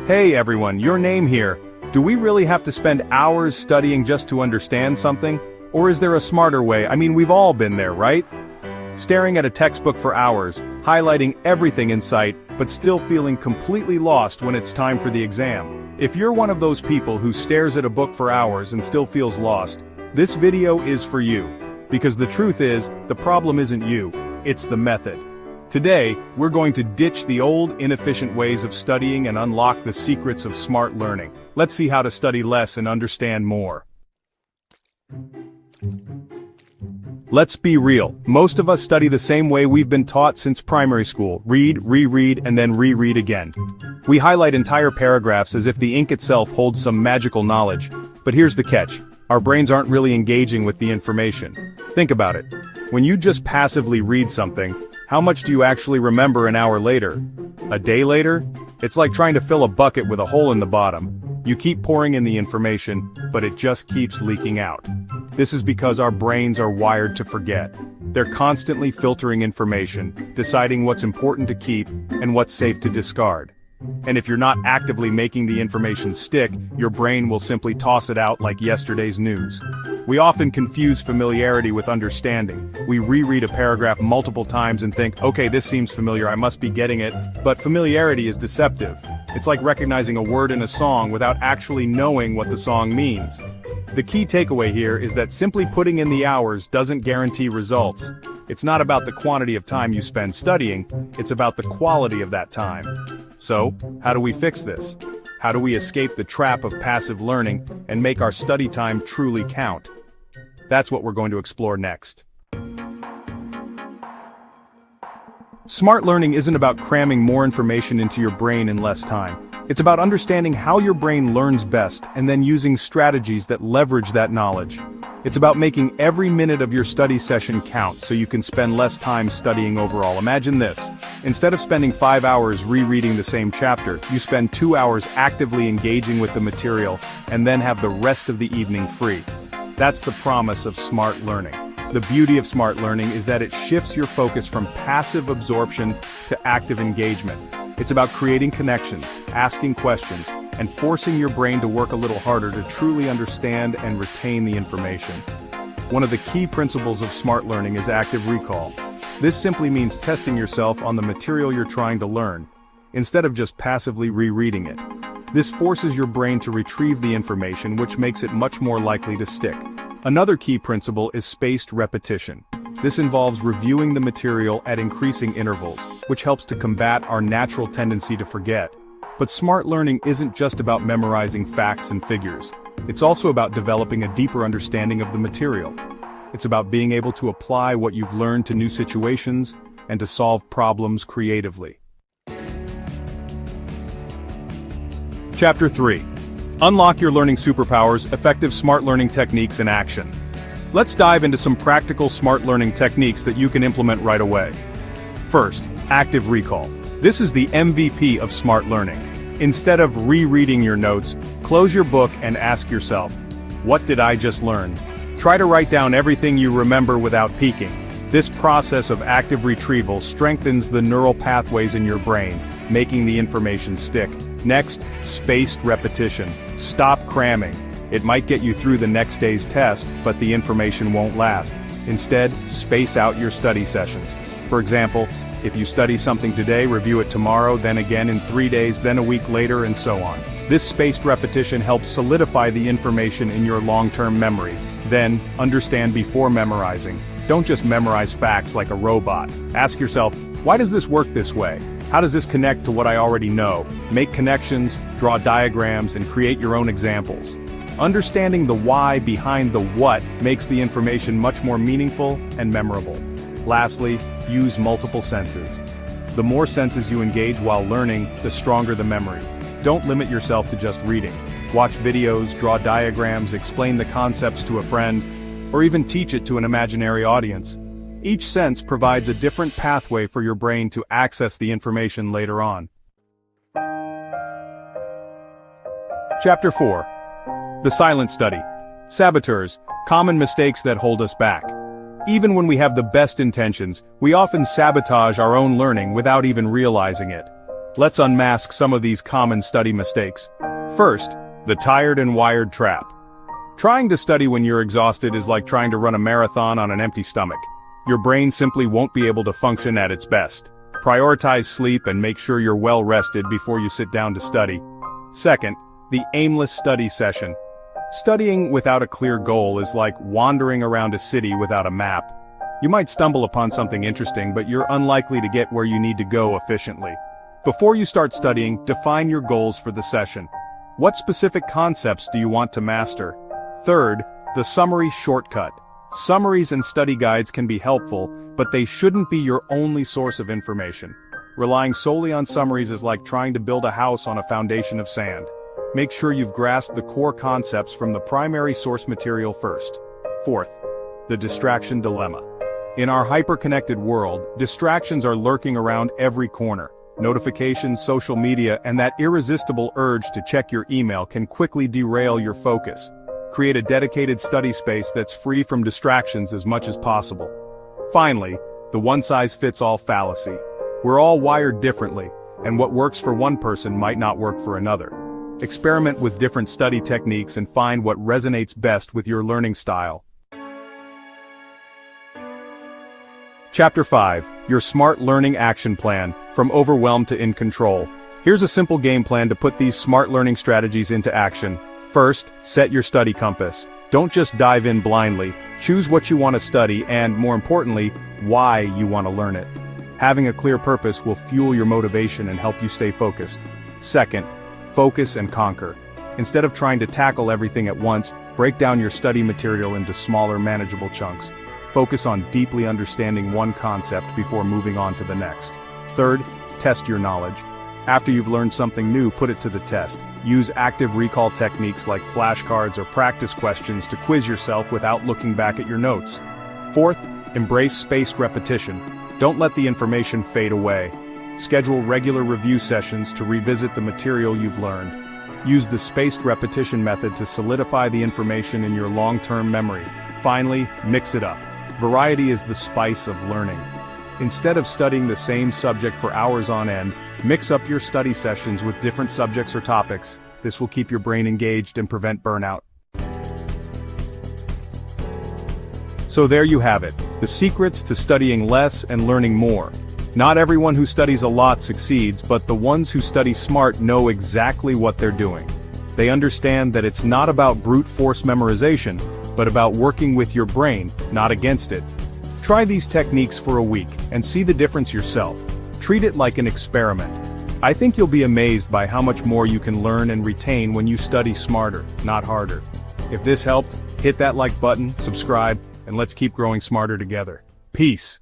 Hey everyone, your name here. Do we really have to spend hours studying just to understand something? Or is there a smarter way? I mean, we've all been there, right? Staring at a textbook for hours, highlighting everything in sight, but still feeling completely lost when it's time for the exam. If you're one of those people who stares at a book for hours and still feels lost, this video is for you. Because the truth is, the problem isn't you, it's the method. Today, we're going to ditch the old, inefficient ways of studying and unlock the secrets of smart learning. Let's see how to study less and understand more. Let's be real. Most of us study the same way we've been taught since primary school. Read, reread, and then reread again. We highlight entire paragraphs as if the ink itself holds some magical knowledge. But here's the catch. Our brains aren't really engaging with the information. Think about it. When you just passively read something, how much do you actually remember an hour later? A day later? It's like trying to fill a bucket with a hole in the bottom. You keep pouring in the information, but it just keeps leaking out. This is because our brains are wired to forget. They're constantly filtering information, deciding what's important to keep and what's safe to discard. And if you're not actively making the information stick, your brain will simply toss it out like yesterday's news. We often confuse familiarity with understanding. We reread a paragraph multiple times and think, okay, this seems familiar, I must be getting it, but familiarity is deceptive. It's like recognizing a word in a song without actually knowing what the song means. The key takeaway here is that simply putting in the hours doesn't guarantee results. It's not about the quantity of time you spend studying, it's about the quality of that time. So, how do we fix this? How do we escape the trap of passive learning and make our study time truly count? That's what we're going to explore next. Smart learning isn't about cramming more information into your brain in less time. It's about understanding how your brain learns best and then using strategies that leverage that knowledge. It's about making every minute of your study session count so you can spend less time studying overall. Imagine this. Instead of spending 5 hours rereading the same chapter, you spend 2 hours actively engaging with the material and then have the rest of the evening free. That's the promise of smart learning. The beauty of smart learning is that it shifts your focus from passive absorption to active engagement. It's about creating connections, asking questions, and forcing your brain to work a little harder to truly understand and retain the information. One of the key principles of smart learning is active recall. This simply means testing yourself on the material you're trying to learn, instead of just passively rereading it. This forces your brain to retrieve the information, which makes it much more likely to stick. Another key principle is spaced repetition. This involves reviewing the material at increasing intervals, which helps to combat our natural tendency to forget. But smart learning isn't just about memorizing facts and figures. It's also about developing a deeper understanding of the material. It's about being able to apply what you've learned to new situations and to solve problems creatively. Chapter 3. Unlock your learning superpowers, effective smart learning techniques in action. Let's dive into some practical smart learning techniques that you can implement right away. First, active recall. This is the MVP of smart learning. Instead of rereading your notes, close your book and ask yourself, what did I just learn? Try to write down everything you remember without peeking. This process of active retrieval strengthens the neural pathways in your brain, making the information stick. Next, spaced repetition. Stop cramming. It might get you through the next day's test, but the information won't last. Instead, space out your study sessions. For example, if you study something today, review it tomorrow, then again in 3 days, then a week later, and so on. This spaced repetition helps solidify the information in your long-term memory. Then, understand before memorizing. Don't just memorize facts like a robot. Ask yourself, why does this work this way? How does this connect to what I already know? Make connections, draw diagrams, and create your own examples. Understanding the why behind the what makes the information much more meaningful and memorable. Lastly, use multiple senses. The more senses you engage while learning, the stronger the memory. Don't limit yourself to just reading. Watch videos, draw diagrams, explain the concepts to a friend, or even teach it to an imaginary audience. Each sense provides a different pathway for your brain to access the information later on. Chapter 4. The Silent Study. Saboteurs, common mistakes that hold us back. Even when we have the best intentions, we often sabotage our own learning without even realizing it. Let's unmask some of these common study mistakes. First, the tired and wired trap. Trying to study when you're exhausted is like trying to run a marathon on an empty stomach. Your brain simply won't be able to function at its best. Prioritize sleep and make sure you're well rested before you sit down to study. Second, the aimless study session. Studying without a clear goal is like wandering around a city without a map. You might stumble upon something interesting, but you're unlikely to get where you need to go efficiently. Before you start studying, define your goals for the session. What specific concepts do you want to master? Third, the summary shortcut. Summaries and study guides can be helpful, but they shouldn't be your only source of information. Relying solely on summaries is like trying to build a house on a foundation of sand. Make sure you've grasped the core concepts from the primary source material first. Fourth, the distraction dilemma. In our hyper-connected world, distractions are lurking around every corner. Notifications, social media, and that irresistible urge to check your email can quickly derail your focus. Create a dedicated study space that's free from distractions as much as possible. Finally, the one-size-fits-all fallacy. We're all wired differently, and what works for one person might not work for another. Experiment with different study techniques and find what resonates best with your learning style. Chapter 5, Your Smart Learning Action Plan, From Overwhelmed to In Control. Here's a simple game plan to put these smart learning strategies into action. First, set your study compass. Don't just dive in blindly. Choose what you want to study and, more importantly, why you want to learn it. Having a clear purpose will fuel your motivation and help you stay focused. Second, focus and conquer. Instead of trying to tackle everything at once, break down your study material into smaller, manageable chunks. Focus on deeply understanding one concept before moving on to the next. Third, test your knowledge. After you've learned something new, put it to the test. Use active recall techniques like flashcards or practice questions to quiz yourself without looking back at your notes. Fourth, embrace spaced repetition. Don't let the information fade away. Schedule regular review sessions to revisit the material you've learned. Use the spaced repetition method to solidify the information in your long-term memory. Finally, mix it up. Variety is the spice of learning. Instead of studying the same subject for hours on end, mix up your study sessions with different subjects or topics. This will keep your brain engaged and prevent burnout. So there you have it, the secrets to studying less and learning more. Not everyone who studies a lot succeeds, but the ones who study smart know exactly what they're doing. They understand that it's not about brute force memorization, but about working with your brain, not against it. Try these techniques for a week and see the difference yourself. Treat it like an experiment. I think you'll be amazed by how much more you can learn and retain when you study smarter, not harder. If this helped, hit that like button, subscribe, and let's keep growing smarter together. Peace.